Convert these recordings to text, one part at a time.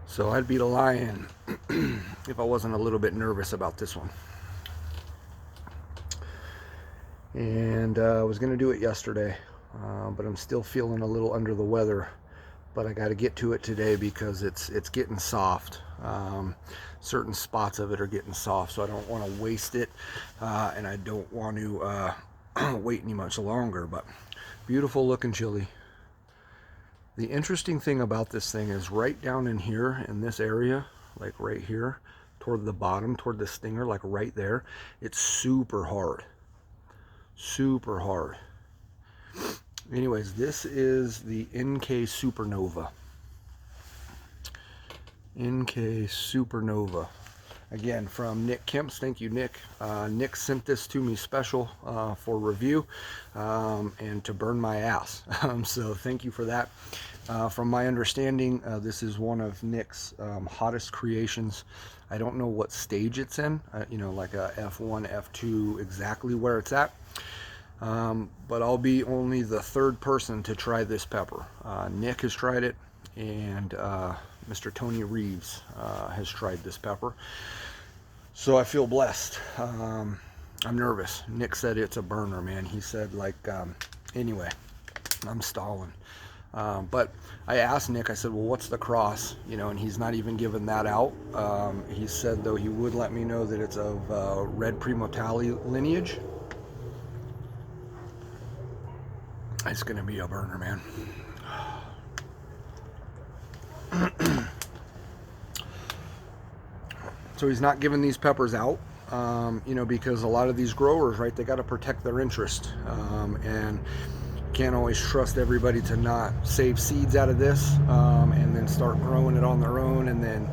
So I'd be lying if I wasn't a little bit nervous about this one. And I was going to do it yesterday, but I'm still feeling a little under the weather. But I got to get to it today because it's getting soft. Certain spots of it are getting soft, so I don't want to waste it, and I don't want to wait any much longer. But beautiful looking chili. The interesting thing about this thing is right down in here in this area, like right here toward the bottom, toward the stinger, like right there, it's super hard. Super hard. Anyways, this is the NK SuperNova. NK SuperNova. Again, from Nick Kemps. Thank you, Nick. Nick sent this to me special for review and to burn my ass. So thank you for that. From my understanding, this is one of Nick's hottest creations. I don't know what stage it's in, you know, like a F1, F2, exactly where it's at. But I'll be only the third person to try this pepper. Nick has tried it, and Mr. Tony Reeves has tried this pepper. So I feel blessed. I'm nervous. Nick said it's a burner, man. He said, like, anyway, I'm stalling. But I asked Nick, I said, well, what's the cross? You know, and he's not even given that out. He said, though, he would let me know that it's of red Primotali lineage. It's going to be a burner, man. So he's not giving these peppers out, you know, because a lot of these growers, right, they got to protect their interest. And can't always trust everybody to not save seeds out of this and then start growing it on their own and then,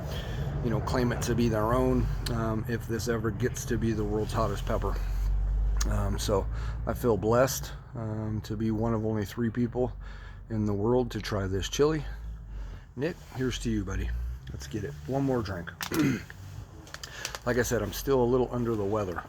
you know, claim it to be their own if this ever gets to be the world's hottest pepper. So I feel blessed to be one of only 3 people in the world to try this chili. Nick, here's to you, buddy. Let's get it. One more drink. Like I said, I'm still a little under the weather.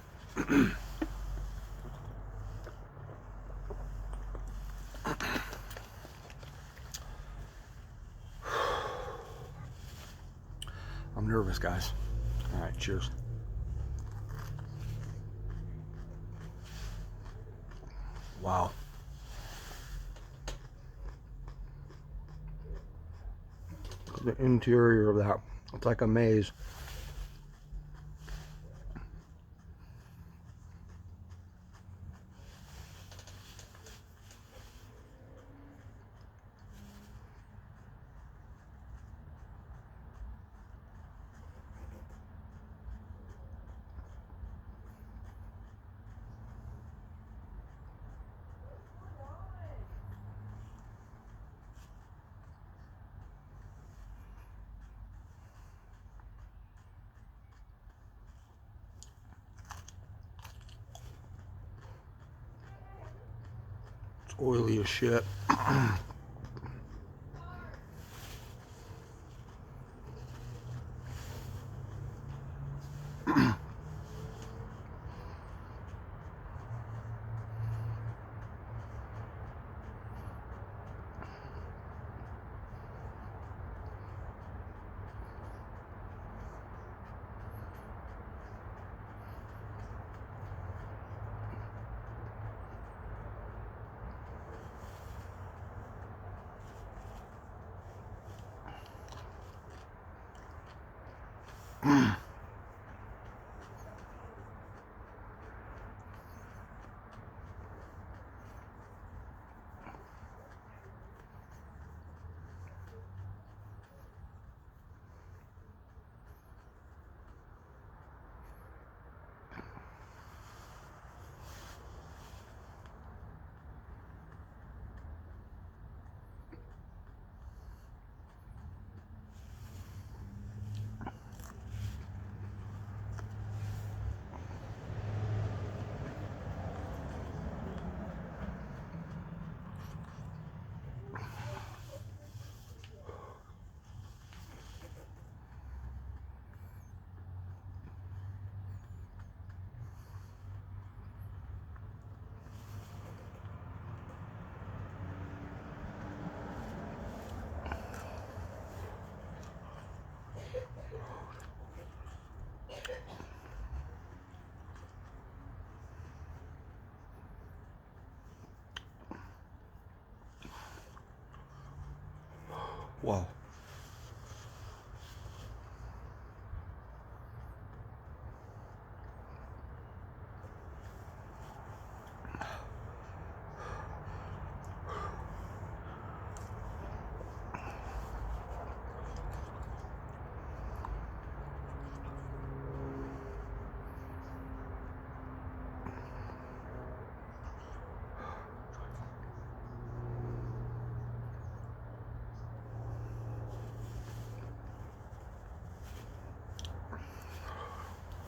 I'm nervous, guys. All right, cheers. Wow. The interior of that, it's like a maze. It's oily as shit. Wow.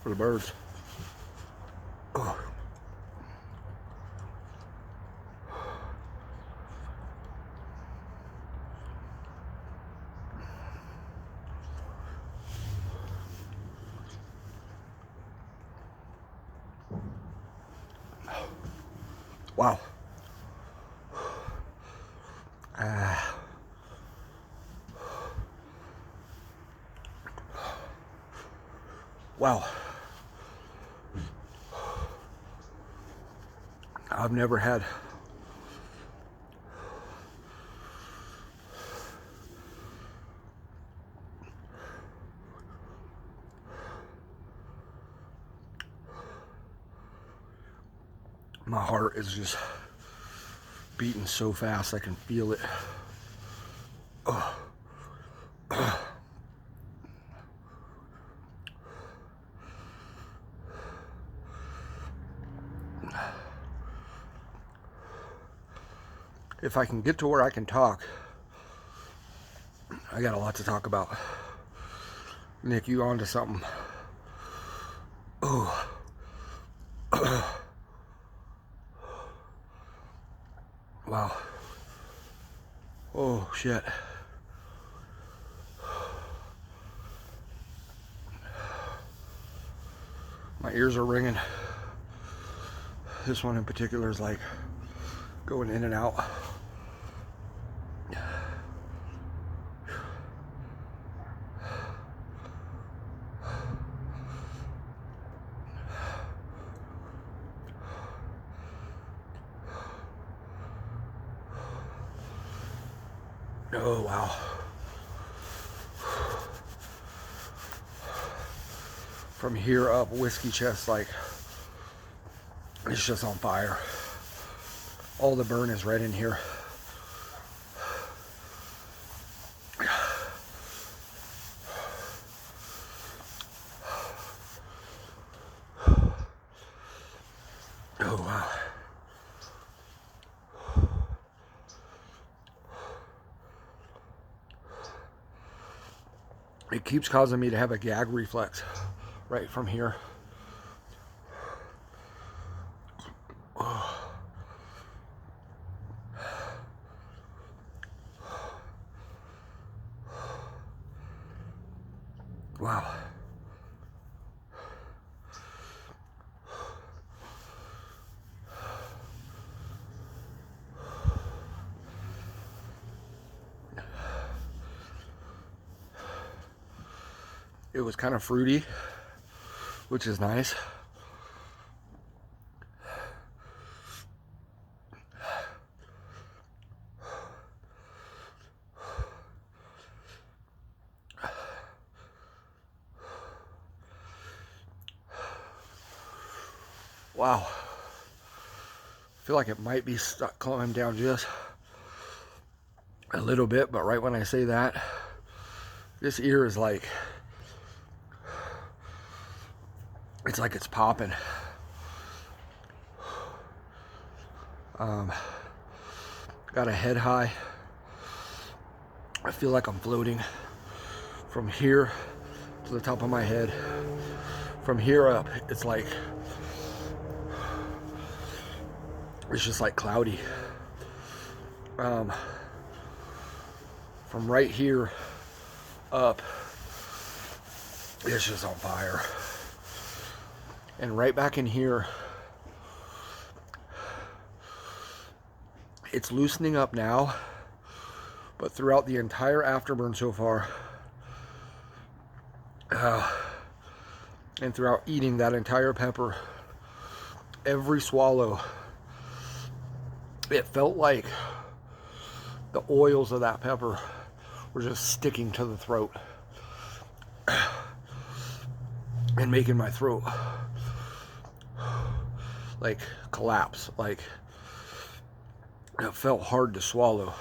For the birds. Oh. Wow. Wow. I've never had my heart is just beating so fast I can feel it. Oh. If I can get to where I can talk, I got a lot to talk about. Nick, you on to something. Oh. Wow. Oh, shit. My ears are ringing. This one in particular is like going in and out. Oh, wow. From here up, whiskey chest, like, it's just on fire. All the burn is right in here. Oh, wow. It keeps causing me to have a gag reflex right from here. Oh. Wow. It was kind of fruity, which is nice. Wow. I feel like it might be stuck climbing down just a little bit, but right when I say that, this ear is like, it's like it's popping. Got a head high. I feel like I'm floating from here to the top of my head. From here up, it's like, it's just like cloudy. From right here up, it's just on fire. And right back in here, it's loosening up now, but throughout the entire afterburn so far, and throughout eating that entire pepper, every swallow, it felt like the oils of that pepper were just sticking to the throat and making my throat like collapse. Like, it felt hard to swallow.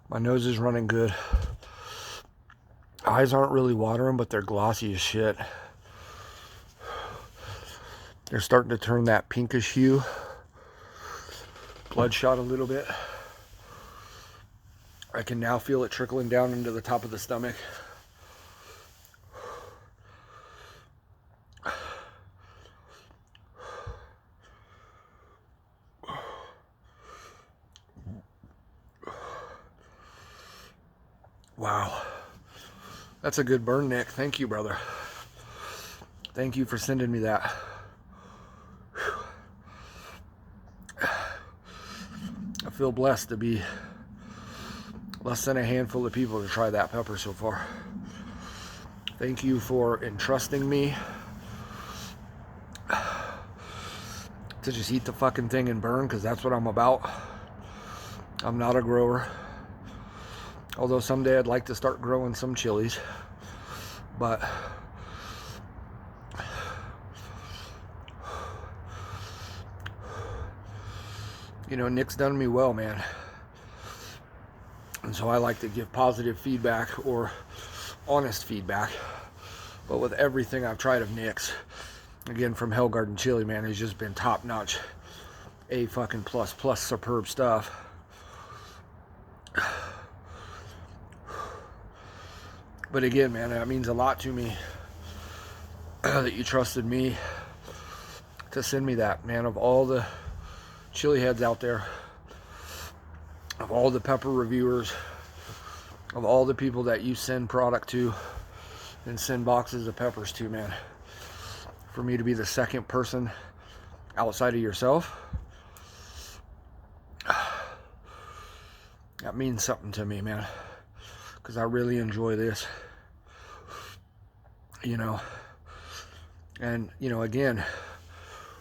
My nose is running good. Eyes aren't really watering, but they're glossy as shit. They're starting to turn that pinkish hue. Bloodshot a little bit. I can now feel it trickling down into the top of the stomach. Wow. That's a good burn, Nick. Thank you, brother. Thank you for sending me that. I feel blessed to be less than a handful of people to try that pepper so far. Thank you for entrusting me to just eat the fucking thing and burn, because that's what I'm about. I'm not a grower. Although someday I'd like to start growing some chilies. But you know, Nick's done me well, man. And so I like to give positive feedback or honest feedback. But with everything I've tried of Nick's, again, from HellGarden chili, man, he's just been top notch. A fucking plus superb stuff. But again, man, that means a lot to me that you trusted me to send me that, man. Of all the chili heads out there, of all the pepper reviewers, of all the people that you send product to and send boxes of peppers to, man, for me to be the second person outside of yourself, that means something to me, man, because I really enjoy this, you know. And, you know, again,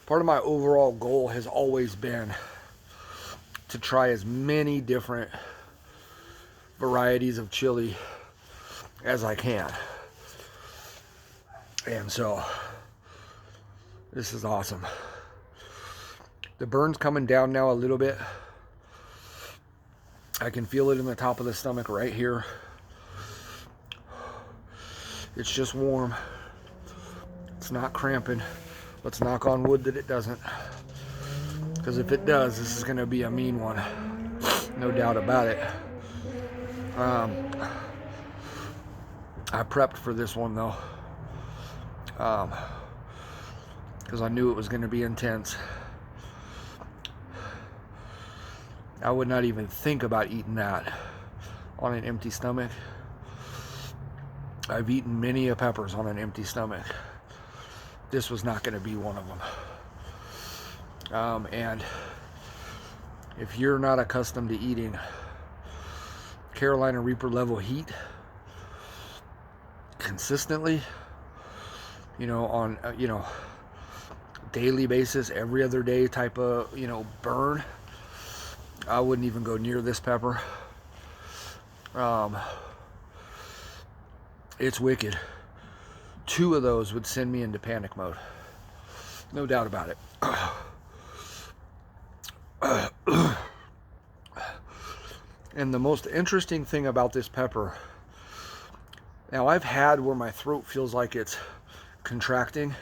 part of my overall goal has always been to try as many different varieties of chili as I can. And so this is awesome. The burn's coming down now a little bit. I can feel it in the top of the stomach right here. It's just warm. It's not cramping. Let's knock on wood that it doesn't. Because if it does, this is going to be a mean one. No doubt about it. I prepped for this one, though. Because I knew it was going to be intense. I would not even think about eating that on an empty stomach. I've eaten many a peppers on an empty stomach. This was not going to be one of them. And if you're not accustomed to eating Carolina Reaper level heat consistently, you know, on daily basis, every other day type of, burn, I wouldn't even go near this pepper. It's wicked. 2 of those would send me into panic mode. No doubt about it. And the most interesting thing about this pepper, now I've had where my throat feels like it's contracting.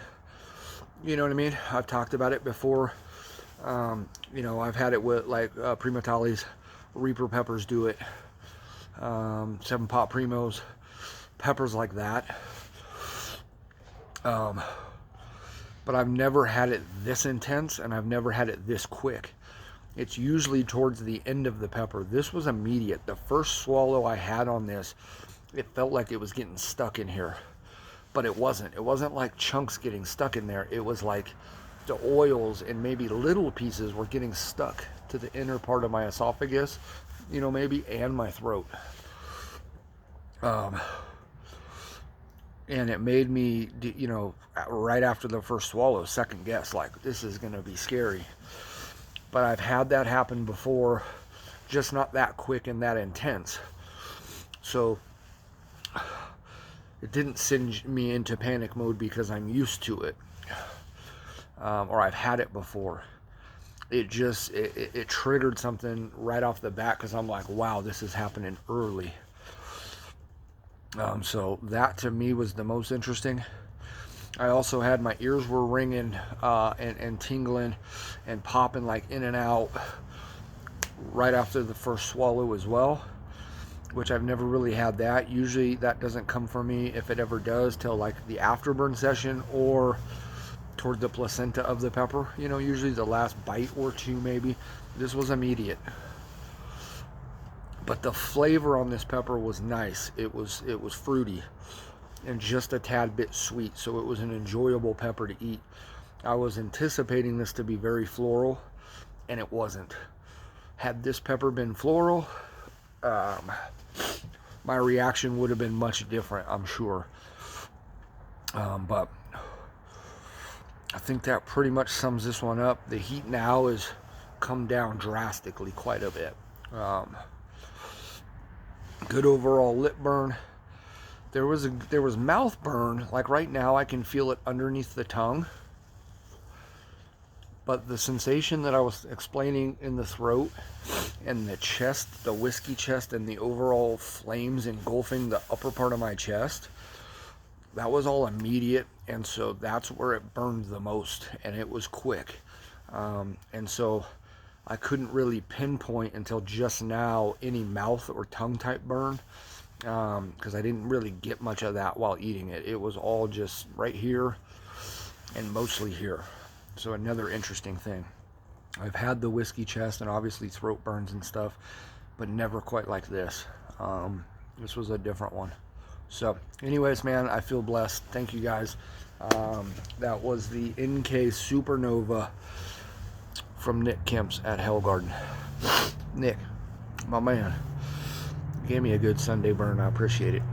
You know what I mean? I've talked about it before. I've had it with like Prima Tali's Reaper peppers do it. 7 Pot Primos, peppers like that. But I've never had it this intense, and I've never had it this quick. It's usually towards the end of the pepper. This was immediate. The first swallow I had on this, it felt like it was getting stuck in here. But it wasn't. It wasn't like chunks getting stuck in there. It was like the oils and maybe little pieces were getting stuck to the inner part of my esophagus, maybe, and my throat. And it made me, right after the first swallow, second guess, like, this is going to be scary. But I've had that happen before just not that quick and that intense. So it didn't send me into panic mode because I'm used to it, or I've had it before. It just, it triggered something right off the bat because I'm like, wow, this is happening early. So that to me was the most interesting. I also had, my ears were ringing and tingling and popping like in and out right after the first swallow as well, which I've never really had that. Usually that doesn't come for me, if it ever does, till like the afterburn session or toward the placenta of the pepper. You know, usually the last bite or two maybe. This was immediate. But the flavor on this pepper was nice. It was fruity and just a tad bit sweet, so it was an enjoyable pepper to eat. I was anticipating this to be very floral, and it wasn't. Had this pepper been floral, my reaction would have been much different, I'm sure. But I think that pretty much sums this one up. The heat now has come down drastically quite a bit. Good overall lip burn. There was mouth burn, like right now I can feel it underneath the tongue. But the sensation that I was explaining in the throat and the chest, the whiskey chest, and the overall flames engulfing the upper part of my chest, that was all immediate, and so that's where it burned the most, and it was quick. And so I couldn't really pinpoint until just now any mouth or tongue type burn, because I didn't really get much of that while eating it. It was all just right here and mostly here. So another interesting thing. I've had the whiskey chest and obviously throat burns and stuff, but never quite like this. This was a different one. So anyways, man, I feel blessed. Thank you guys. That was the NK SuperNova from Nick Kemps at HellGarden. Nick, my man, gave me a good Sunday burn. I appreciate it.